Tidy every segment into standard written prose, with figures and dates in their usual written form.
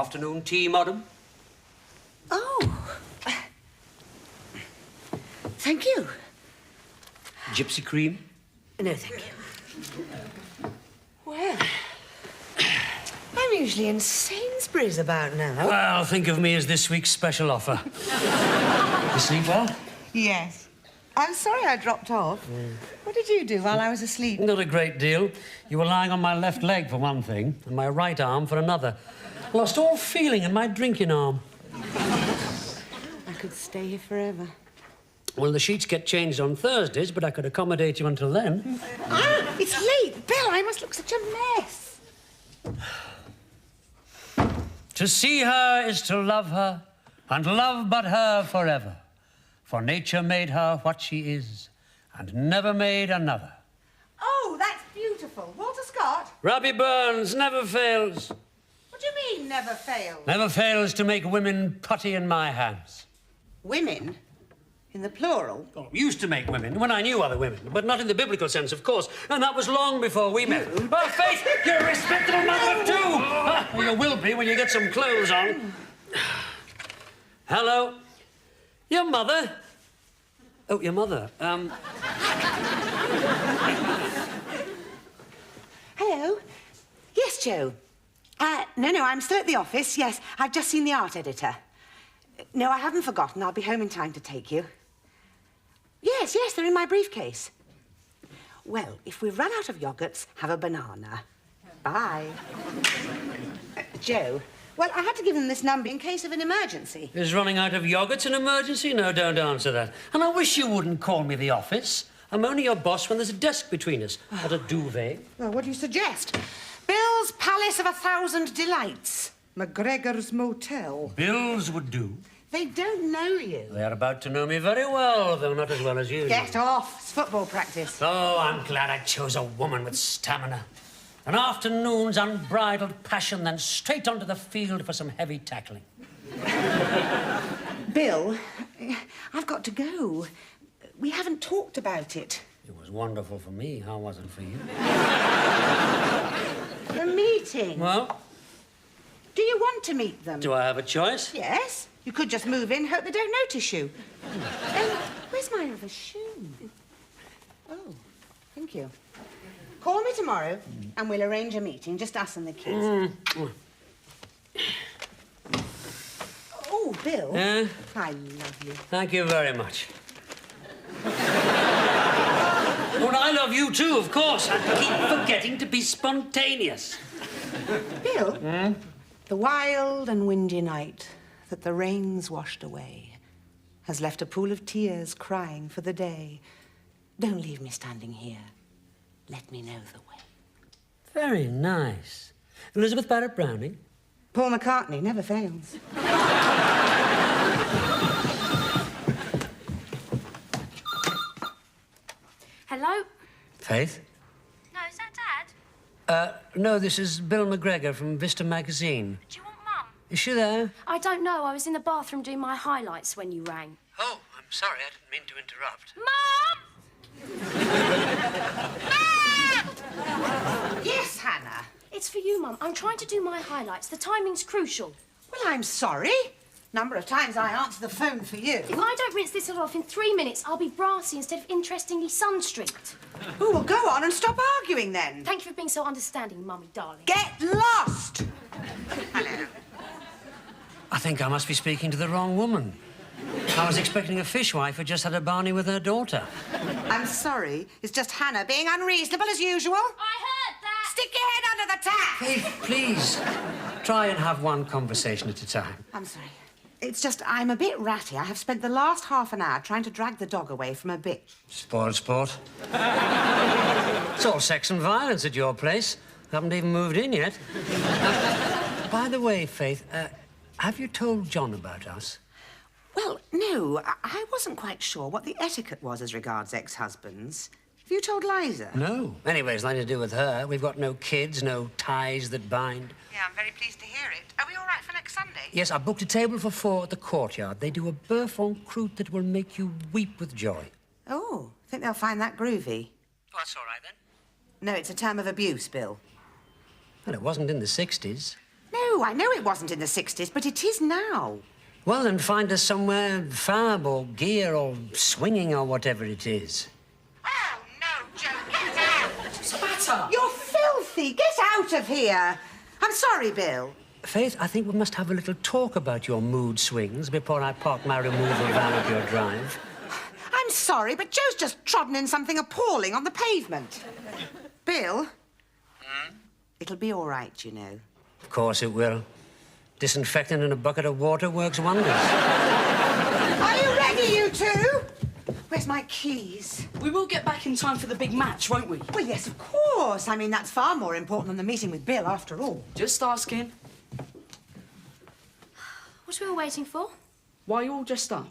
Afternoon tea, madam? Oh. Thank you. Gypsy cream? No, thank you. Well, I'm usually in Sainsbury's about now. Well, think of me as this week's special offer. You sleep well? Yes. I'm sorry I dropped off. What did you do while I was asleep? Not a great deal. You were lying on my left leg, for one thing, and my right arm for another. Lost all feeling in my drinking arm. I could stay here forever. Well, the sheets get changed on Thursdays, but I could accommodate you until then. Ah, it's late. Bill, I must look such a mess. To see her is to love her, and love but her forever. For nature made her what she is, and never made another. Oh, that's beautiful. Walter Scott? Robbie Burns never fails. What do you mean, never fails? Never fails to make women putty in my hands. Women? In the plural? Oh, used to make women, when I knew other women, but not in the biblical sense, of course. And that was long before we met. Oh, Faith, you're a respectable mother of two. Well, you will be when you get some clothes on. Hello? Your mother? Oh, your mother. Hello? Yes, Joe. No, I'm still at the office, yes. I've just seen the art editor. No, I haven't forgotten. I'll be home in time to take you. Yes, they're in my briefcase. Well, if we run out of yogurts, have a banana. Bye. Joe, well, I had to give them this number in case of an emergency. Is running out of yogurts an emergency? No, don't answer that. And I wish you wouldn't call me the office. I'm only your boss when there's a desk between us, not a duvet. Well, what do you suggest? Bill's Palace of 1,000 Delights. McGregor's Motel. Bill's would do. They don't know you. They're about to know me very well, though not as well as you. Get off. It's football practice. Oh, I'm glad I chose a woman with stamina. An afternoon's unbridled passion, then straight onto the field for some heavy tackling. Bill, I've got to go. We haven't talked about it. It was wonderful for me. How was it for you? The meeting. Well? Do you want to meet them? Do I have a choice? Yes. You could just move in, hope they don't notice you. Where's my other shoe? Oh, thank you. Call me tomorrow and we'll arrange a meeting, just us and the kids. Oh, Bill. Yeah? I love you. Thank you very much. Oh, and I love you too, of course. I keep forgetting to be spontaneous. Bill? The wild and windy night that the rains washed away has left a pool of tears crying for the day. Don't leave me standing here. Let me know the way. Very nice. Elizabeth Barrett Browning? Paul McCartney never fails. Hello? Faith? No, is that Dad? No, this is Bill McGregor from Vista Magazine. Do you want Mum? Is she there? I don't know. I was in the bathroom doing my highlights when you rang. Oh, I'm sorry. I didn't mean to interrupt. Mum! Yes, Hannah. It's for you, Mum. I'm trying to do my highlights. The timing's crucial. Well, I'm sorry. Number of times I answer the phone for you. If I don't rinse this lot off in 3 minutes, I'll be brassy instead of interestingly sun-streaked. Oh, well, go on and stop arguing then. Thank you for being so understanding, Mummy darling. Get lost! Hello. I think I must be speaking to the wrong woman. I was expecting a fishwife who just had a Barney with her daughter. I'm sorry. It's just Hannah being unreasonable as usual. I heard that! Stick your head under the tap! Faith, please. Try and have one conversation at a time. I'm sorry. It's just I'm a bit ratty. I have spent the last half an hour trying to drag the dog away from a bitch. Spoiled sport. It's all sex and violence at your place. Haven't even moved in yet. By the way, Faith, have you told John about us? Well, no. I wasn't quite sure what the etiquette was as regards ex-husbands. Have you told Liza? No. Anyway, it's nothing to do with her. We've got no kids, no ties that bind. Yeah, I'm very pleased to hear it. Are we all right for next Sunday? Yes, I booked a table for 4 at the courtyard. They do a beurre en croûte that will make you weep with joy. Oh, think they'll find that groovy. Oh, that's all right, then. No, it's a term of abuse, Bill. Well, it wasn't in the 60s. No, No, I know it wasn't in the 60s, but it is now. Well, then find us somewhere fab or gear or swinging or whatever it is. Oh, no, Joe, get out! Spatter! You're filthy! Get out of here! I'm sorry, Bill. Faith, I think we must have a little talk about your mood swings before I park my removal van up your drive. I'm sorry, but Joe's just trodden in something appalling on the pavement. Bill? It'll be all right, you know. Of course it will. Disinfectant in a bucket of water works wonders. Are you ready, you two? Where's my keys? We will get back in time for the big match, won't we? Well, yes, of course. I mean, that's far more important than the meeting with Bill, after all. Just asking. What are we waiting for? Why are you all dressed up?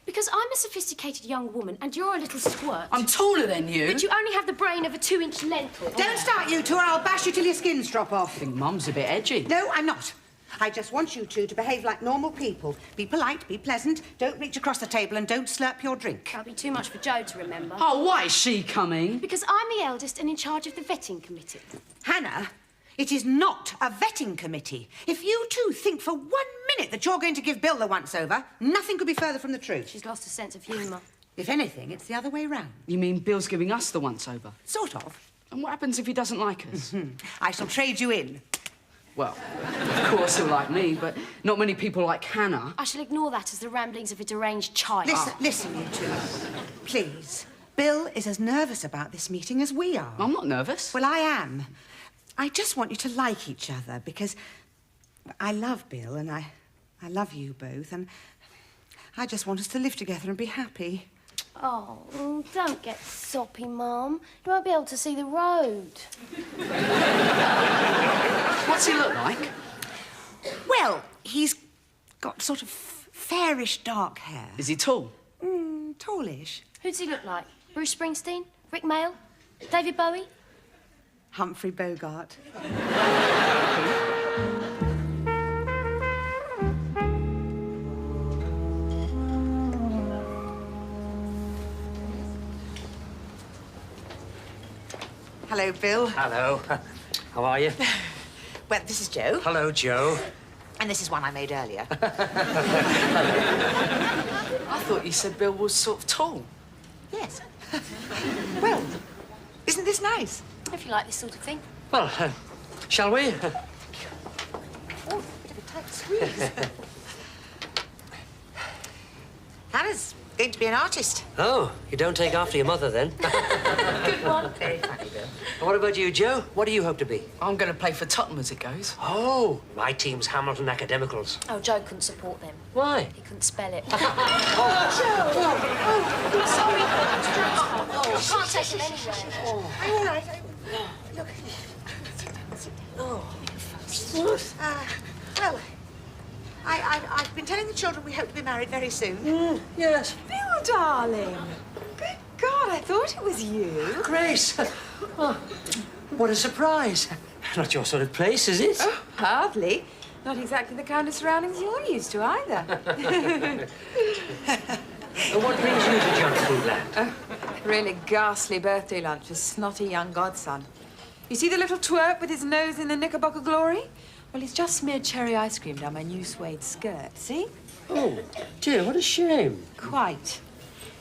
Because I'm a sophisticated young woman and you're a little squirt. I'm taller than you. But you only have the brain of a 2-inch lentil. Don't start, you two, or I'll bash you till your skins drop off. I think Mum's a bit edgy. No, I'm not. I just want you two to behave like normal people. Be polite, be pleasant, don't reach across the table and don't slurp your drink. That'll be too much for Jo to remember. Oh, why is she coming? Because I'm the eldest and in charge of the vetting committee. Hannah, it is not a vetting committee. If you two think for 1 minute that you're going to give Bill the once-over, nothing could be further from the truth. She's lost a sense of humour. If anything, it's the other way round. You mean Bill's giving us the once-over? Sort of. And what happens if he doesn't like us? I shall trade you in. Well, of course he'll like me, but not many people like Hannah. I shall ignore that as the ramblings of a deranged child. Listen, you two. Please. Bill is as nervous about this meeting as we are. I'm not nervous. Well, I am. I just want you to like each other because I love Bill and I love you both and I just want us to live together and be happy. Oh, don't get soppy, Mum. You won't be able to see the road. What's he look like? Well, he's got sort of fairish dark hair. Is he tall? Tallish. Who does he look like? Bruce Springsteen? Rick Mayall? David Bowie? Humphrey Bogart. Hello, Bill. Hello. How are you? Well, this is Joe. Hello, Joe. And this is one I made earlier. I thought you said Bill was sort of tall. Yes. Well, isn't this nice? If you like this sort of thing. Well, shall we? Oh, bit of a tight squeeze. Hannah's going to be an artist. Oh, you don't take after your mother, then? Good one. Very funny, Bill. What about you, Joe? What do you hope to be? I'm going to play for Tottenham as it goes. Oh, my team's Hamilton Academicals. Oh, Joe couldn't support them. Why? He couldn't spell it. Joe! Sorry. I can't take him anywhere. Are you all right? Look. Sit down. Well, I've been telling the children we hope to be married very soon. Yes. Bill, darling. Good God, I thought it was you. Grace. Oh, what a surprise. Not your sort of place, is it? Oh, hardly. Not exactly the kind of surroundings you're used to either. What brings you to Junk Food Land? A really ghastly birthday lunch for snotty young godson. You see the little twerp with his nose in the Knickerbocker glory? Well, he's just smeared cherry ice cream down my new suede skirt, see? Oh, dear, what a shame. Quite.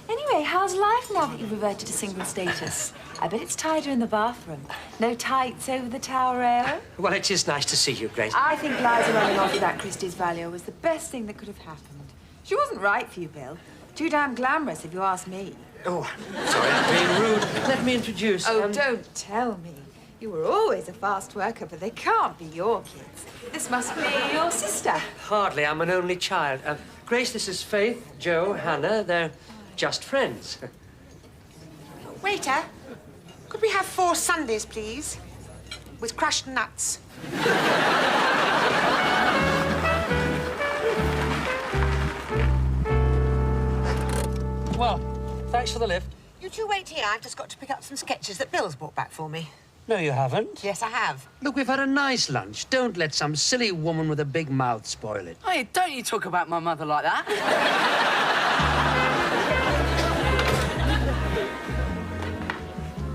Anyway, how's life now that you've reverted to single status? I bet it's tighter in the bathroom. No tights over the towel rail. Well, it is nice to see you, Grace. I think Liza running off with that Christie's Valio was the best thing that could have happened. She wasn't right for you, Bill. Too damn glamorous, if you ask me. Oh, sorry, I'm being rude. Let me introduce... Oh, don't tell me. You were always a fast worker, but they can't be your kids. This must be your sister. Hardly. I'm an only child. Grace, this is Faith, Joe, Hannah. They're just friends. Waiter, could we have 4 sundaes, please? With crushed nuts. Well, thanks for the lift. You two wait here. I've just got to pick up some sketches that Bill's brought back for me. No, you haven't. Yes, I have. Look, we've had a nice lunch. Don't let some silly woman with a big mouth spoil it. Hey, don't you talk about my mother like that.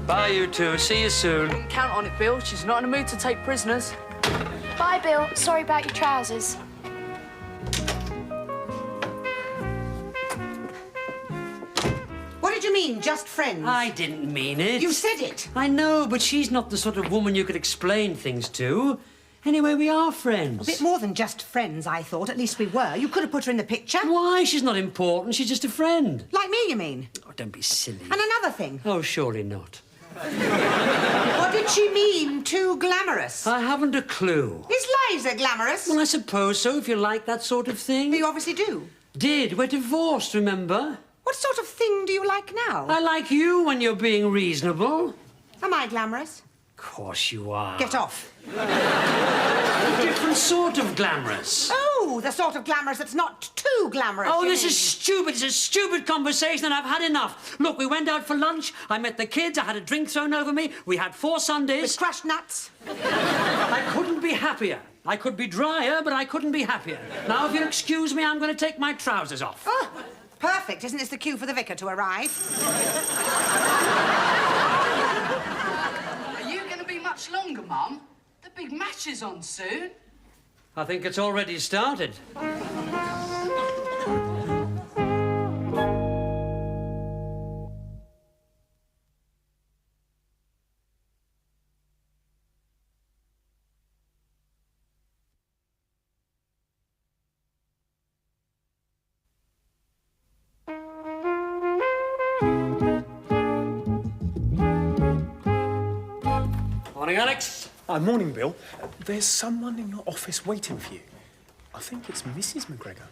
Bye, you two. See you soon. Count on it, Bill. She's not in the mood to take prisoners. Bye, Bill. Sorry about your trousers. What did you mean, just friends? I didn't mean it. You said it. I know, but she's not the sort of woman you could explain things to. Anyway, we are friends. A bit more than just friends, I thought. At least we were. You could have put her in the picture. Why? She's not important. She's just a friend. Like me, you mean? Oh, don't be silly. And another thing. Oh, surely not. What did she mean, too glamorous? I haven't a clue. Is Liza glamorous? Well, I suppose so, if you like that sort of thing. You obviously do. Did. We're divorced, remember? What sort of thing do you like now? I like you when you're being reasonable. Am I glamorous? Of course you are. Get off. A different sort of glamorous. Oh, the sort of glamorous that's not too glamorous. Oh, you this mean. is stupid. It's a stupid conversation, and I've had enough. Look, we went out for lunch. I met the kids. I had a drink thrown over me. We had 4 sundaes. With crushed nuts. I couldn't be happier. I could be drier, but I couldn't be happier. Now, if you'll excuse me, I'm going to take my trousers off. Oh, perfect. Isn't this the cue for the vicar to arrive? Are you going to be much longer, Mum? The big match is on soon. I think it's already started. Morning, Alex. Morning, Bill. There's someone in your office waiting for you. I think it's Mrs. McGregor.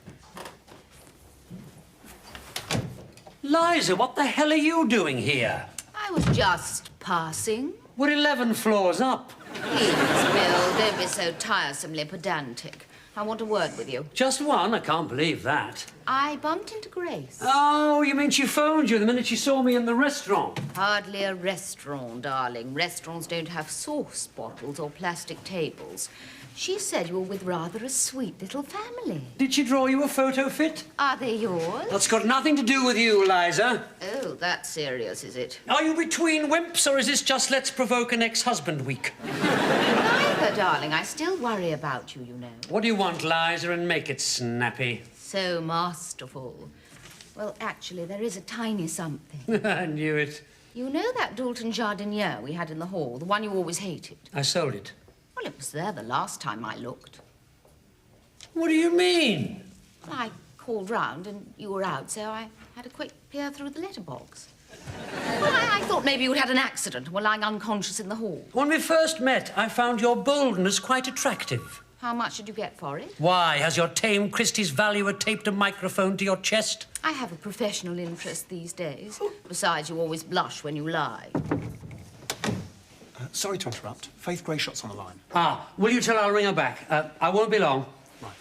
Liza, what the hell are you doing here? I was just passing. We're 11 floors up. Please, Bill, don't be so tiresomely pedantic. I want a word with you. Just one? I can't believe that. I bumped into Grace. Oh, you mean she phoned you the minute she saw me in the restaurant? Hardly a restaurant, darling. Restaurants don't have sauce bottles or plastic tables. She said you were with rather a sweet little family. Did she draw you a photo fit? Are they yours? That's got nothing to do with you, Liza. Oh, that's serious, is it? Are you between wimps, or is this just let's provoke an ex-husband week? Neither, darling. I still worry about you, you know. What do you want, Liza, and make it snappy? So masterful. Well, actually, there is a tiny something. I knew it. You know that Dalton Jardiniere we had in the hall, the one you always hated? I sold it. Well, it was there the last time I looked. What do you mean? Well, I called round and you were out, so I had a quick peer through the letterbox. Well, I thought maybe you'd had an accident and were lying unconscious in the hall. When we first met, I found your boldness quite attractive. How much did you get for it? Why? Has your tame Christie's valuer taped a microphone to your chest? I have a professional interest these days. Besides, you always blush when you lie. Sorry to interrupt. Faith Greyshot's on the line. Ah, will you tell her I'll ring her back? I won't be long. Right.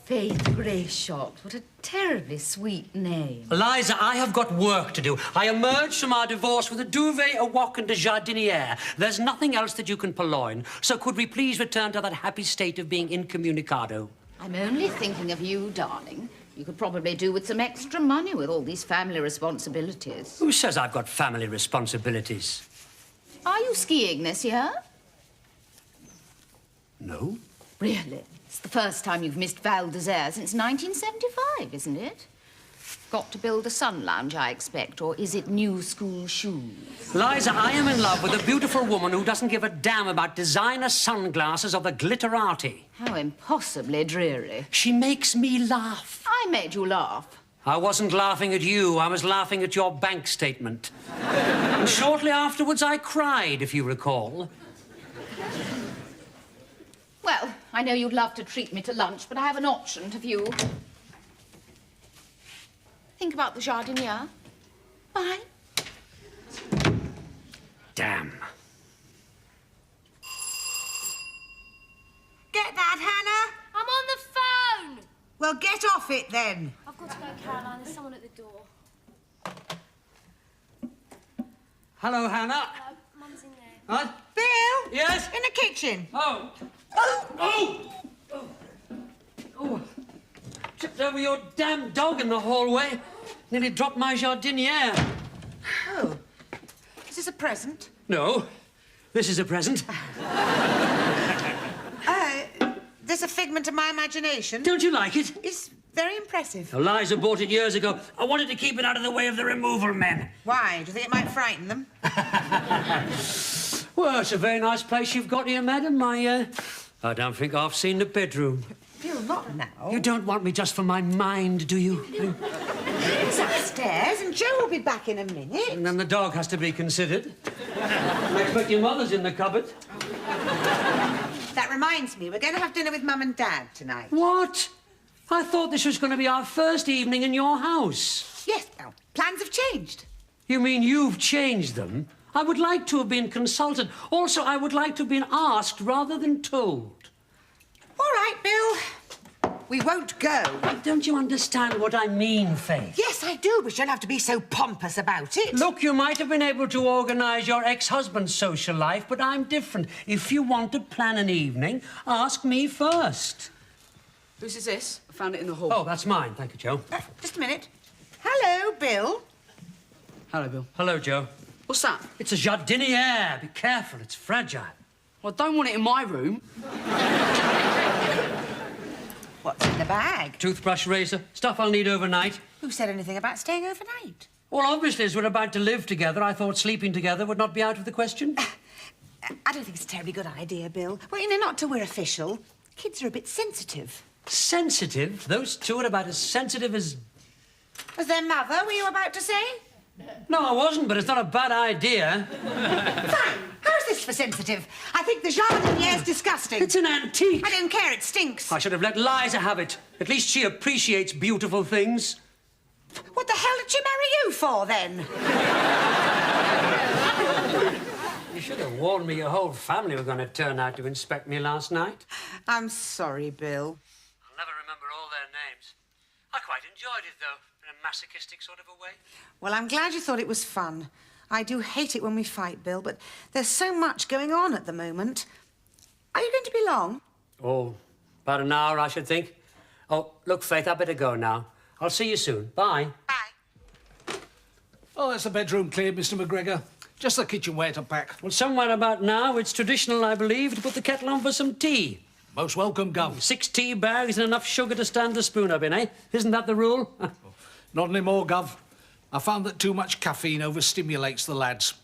Faith Greyshot. What a terribly sweet name. Eliza, I have got work to do. I emerged from our divorce with a duvet, a wok, and a jardiniere. There's nothing else that you can purloin. So could we please return to that happy state of being incommunicado? I'm only thinking of you, darling. You could probably do with some extra money with all these family responsibilities. Who says I've got family responsibilities? Are you skiing this year? No. Really? It's the first time you've missed Val d'Isere since 1975, isn't it? Got to build a sun lounge, I expect, or is it new school shoes? Liza, I am in love with a beautiful woman who doesn't give a damn about designer sunglasses or the glitterati. How impossibly dreary. She makes me laugh. I made you laugh. I wasn't laughing at you. I was laughing at your bank statement. And shortly afterwards, I cried, if you recall. Well, I know you'd love to treat me to lunch, but I have an option to view. Think about the jardiniere. Bye. Damn. Get that, Hannah? I'm on the phone! Well, get off it then. I've got to go, Caroline. There's someone at the door. Hello, Hannah. Mum's in there. What? Bill? Yes? In the kitchen. Oh. Oh! Oh! Oh! Tripped over your damn dog in the hallway. Nearly dropped my jardiniere. Oh. Is this a present? No. This is a present. this a figment of my imagination? Don't you like it? It's very impressive. Eliza bought it years ago. I wanted to keep it out of the way of the removal men. Why? Do you think it might frighten them? Well, it's a very nice place you've got here, madam. I don't think I've seen the bedroom. Bill, not now. You don't want me just for my mind, do you? It's upstairs, and Joe will be back in a minute. And then the dog has to be considered. I expect your mother's in the cupboard. That reminds me, we're going to have dinner with Mum and Dad tonight. What? I thought this was going to be our first evening in your house. Yes, well, plans have changed. You mean you've changed them? I would like to have been consulted. Also, I would like to have been asked rather than told. All right, Bill. We won't go. Don't you understand what I mean, Faith? Yes, I do, but you don't have to be so pompous about it. Look, you might have been able to organise your ex-husband's social life, but I'm different. If you want to plan an evening, ask me first. Whose is this? I found it in the hall. Oh, that's mine. Thank you, Joe. Just a minute. Hello, Bill. Hello, Bill. Hello, Joe. What's that? It's a jardiniere. Be careful, it's fragile. Well, I don't want it in my room. What's in the bag? Toothbrush, razor, stuff I'll need overnight. Who said anything about staying overnight? Well, obviously, as we're about to live together, I thought sleeping together would not be out of the question. I don't think it's a terribly good idea, Bill. Well, you know, not till we're official. Kids are a bit sensitive. Sensitive? Those two are about as sensitive as... As their mother, were you about to say? No, I wasn't, but it's not a bad idea. Fine. How's this for sensitive? I think the jardiniere's disgusting. It's an antique. I don't care, it stinks. I should have let Liza have it. At least she appreciates beautiful things. What the hell did she marry you for, then? You should have warned me your whole family were going to turn out to inspect me last night. I'm sorry, Bill. I'll never remember all their names. I quite enjoyed it, though, in a masochistic sort of a way. Well, I'm glad you thought it was fun. I do hate it when we fight, Bill, but there's so much going on at the moment. Are you going to be long? Oh, about an hour, I should think. Oh, look, Faith, I better go now. I'll see you soon. Bye. Bye. Oh, that's the bedroom cleared, Mr. McGregor. Just the kitchenware to pack. Well, somewhere about now, it's traditional, I believe, to put the kettle on for some tea. Most welcome, Gov. 6 tea bags and enough sugar to stand a spoon up in, eh? Isn't that the rule? Not anymore, Gov. I found that too much caffeine overstimulates the lads.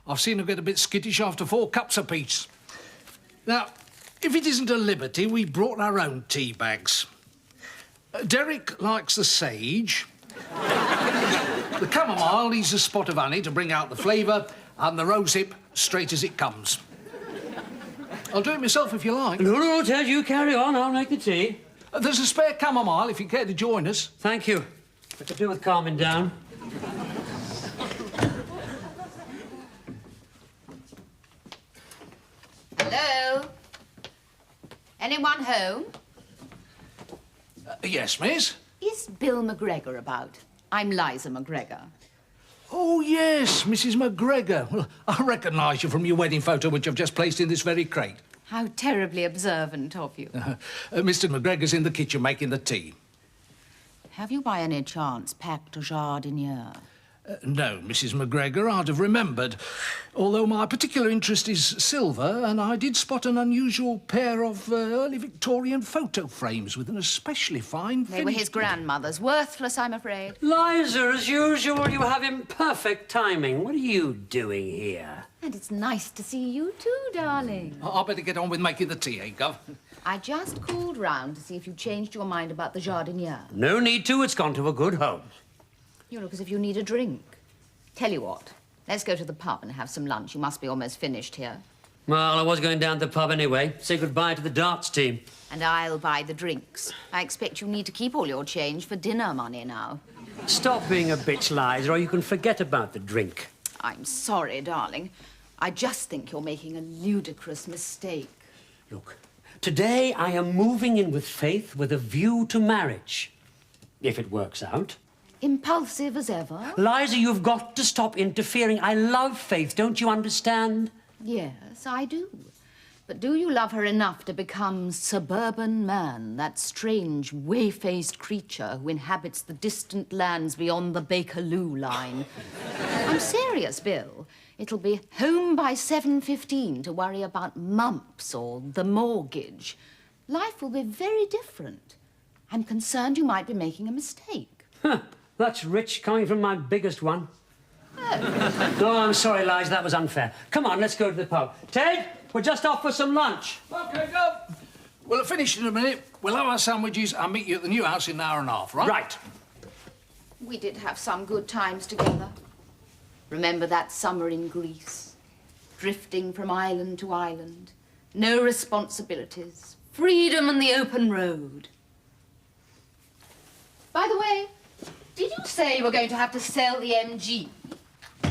I've seen them get a bit skittish after 4 cups apiece. Now, if it isn't a liberty, we brought our own tea bags. Derek likes the sage. The chamomile needs a spot of honey to bring out the flavour, and the rosehip straight as it comes. I'll do it myself if you like. No, Ted, you carry on. I'll make the tea. There's a spare chamomile if you care to join us. Thank you. What to do with calming down? Hello? Anyone home? Yes, miss? Is Bill McGregor about? I'm Liza McGregor. Oh, yes, Mrs. McGregor. Well, I recognise you from your wedding photo, which I've just placed in this very crate. How terribly observant of you. Mr. McGregor's in the kitchen making the tea. Have you by any chance packed a jardiniere? No, Mrs. McGregor, I'd have remembered. Although my particular interest is silver, and I did spot an unusual pair of early Victorian photo frames with an especially fine They were his grandmother's. Worthless, I'm afraid. Liza, as usual, you have imperfect timing. What are you doing here? And it's nice to see you too, darling. I better get on with making the tea, eh, Gov? I just called round to see if you changed your mind about the jardiniere. No need to. It's gone to a good home. You look as if you need a drink. Tell you what, let's go to the pub and have some lunch. You must be almost finished here. Well, I was going down to the pub anyway. Say goodbye to the darts team. And I'll buy the drinks. I expect you need to keep all your change for dinner money now. Stop being a bitch, Liza, or you can forget about the drink. I'm sorry, darling. I just think you're making a ludicrous mistake. Look, today I am moving in with Faith with a view to marriage. If it works out. Impulsive as ever? Liza, you've got to stop interfering. I love Faith, don't you understand? Yes, I do. But do you love her enough to become suburban man, that strange, way-faced creature who inhabits the distant lands beyond the Bakerloo line? I'm serious, Bill. It'll be home by 7:15 to worry about mumps or the mortgage. life will be very different. I'm concerned you might be making a mistake. Huh, that's rich coming from my biggest one. No, I'm sorry, Lige, that was unfair. Come on, let's go to the pub. Ted, we're just off for some lunch. OK, go. We'll have finished in a minute. We'll have our sandwiches. I'll meet you at the new house in an hour and a half, right? Right. We did have some good times together. Remember that summer in Greece? Drifting from island to island. No responsibilities. Freedom and the open road. By the way, did you say you were going to have to sell the MG?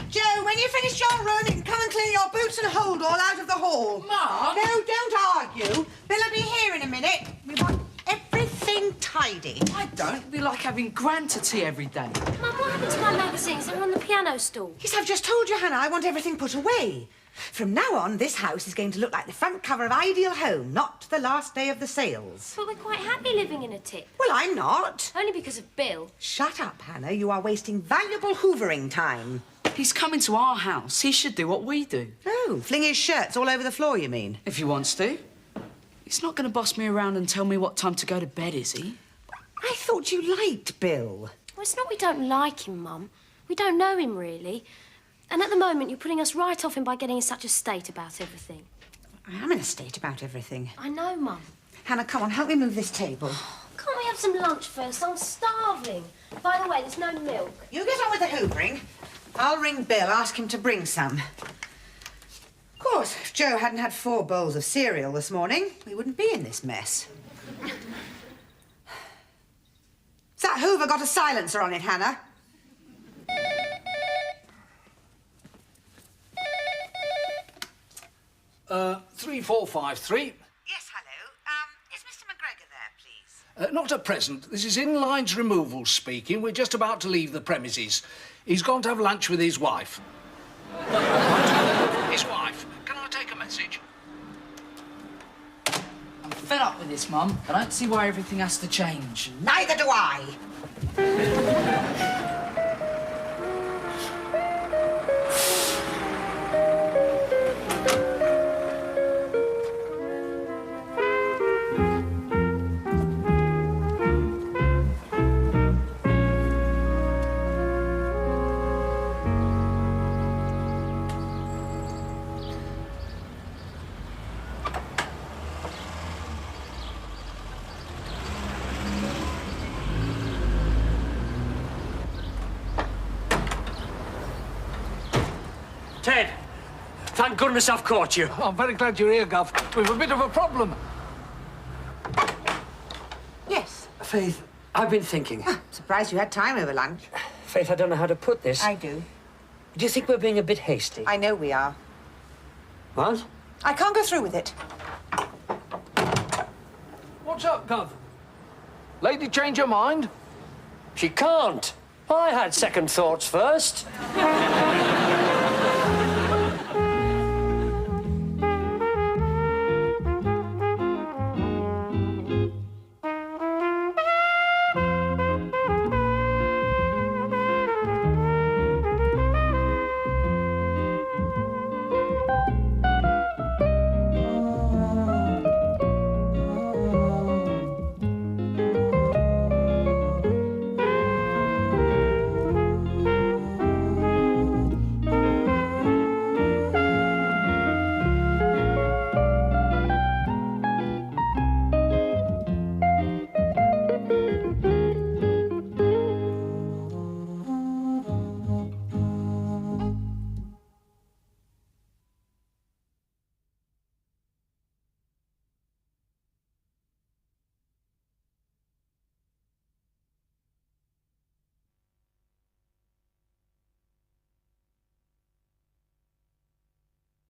Joe, when you finish your run, you can come and clear your boots and hold all out of the hall. Mum? No, don't argue. Bill'll be here in a minute. We want everything tidy. I don't. It'd be like having Gran to tea every day. Mum, what happened to my magazines? They were on the piano stool. Yes, I've just told you, Hannah, I want everything put away. From now on, this house is going to look like the front cover of Ideal Home, not the last day of the sales. But we're quite happy living in a tip. Well, I'm not. Only because of Bill. Shut up, Hannah. You are wasting valuable hoovering time. He's coming to our house. He should do what we do. Oh, fling his shirts all over the floor, you mean? If he wants to. He's not going to boss me around and tell me what time to go to bed, is he? I thought you liked Bill. Well, it's not we don't like him, Mum. We don't know him, really. And at the moment, you're putting us right off him by getting in such a state about everything. I am in a state about everything. I know, Mum. Hannah, come on, help me move this table. Can't we have some lunch first? I'm starving. By the way, there's no milk. You get on with the hoovering. I'll ring Bill, ask him to bring some. Of course, if Joe hadn't had 4 bowls of cereal this morning, we wouldn't be in this mess. Has that hoover got a silencer on it, Hannah? Uh, 3453. Yes, hello. Is Mr. McGregor there, please? Not at present. This is Inlines Removals speaking. We're just about to leave the premises. He's gone to have lunch with his wife. His wife. Can I take a message? I'm fed up with this, Mum. I don't see why everything has to change. Neither do I. Ted, thank goodness I've caught you. I'm very glad you're here, Gov. We've a bit of a problem. Yes. Faith, I've been thinking. Surprised you had time over lunch. Faith, I don't know how to put this. I do. Do you think we're being a bit hasty? I know we are. What? I can't go through with it. What's up, Gov? Lady change her mind? She can't. I had second thoughts first.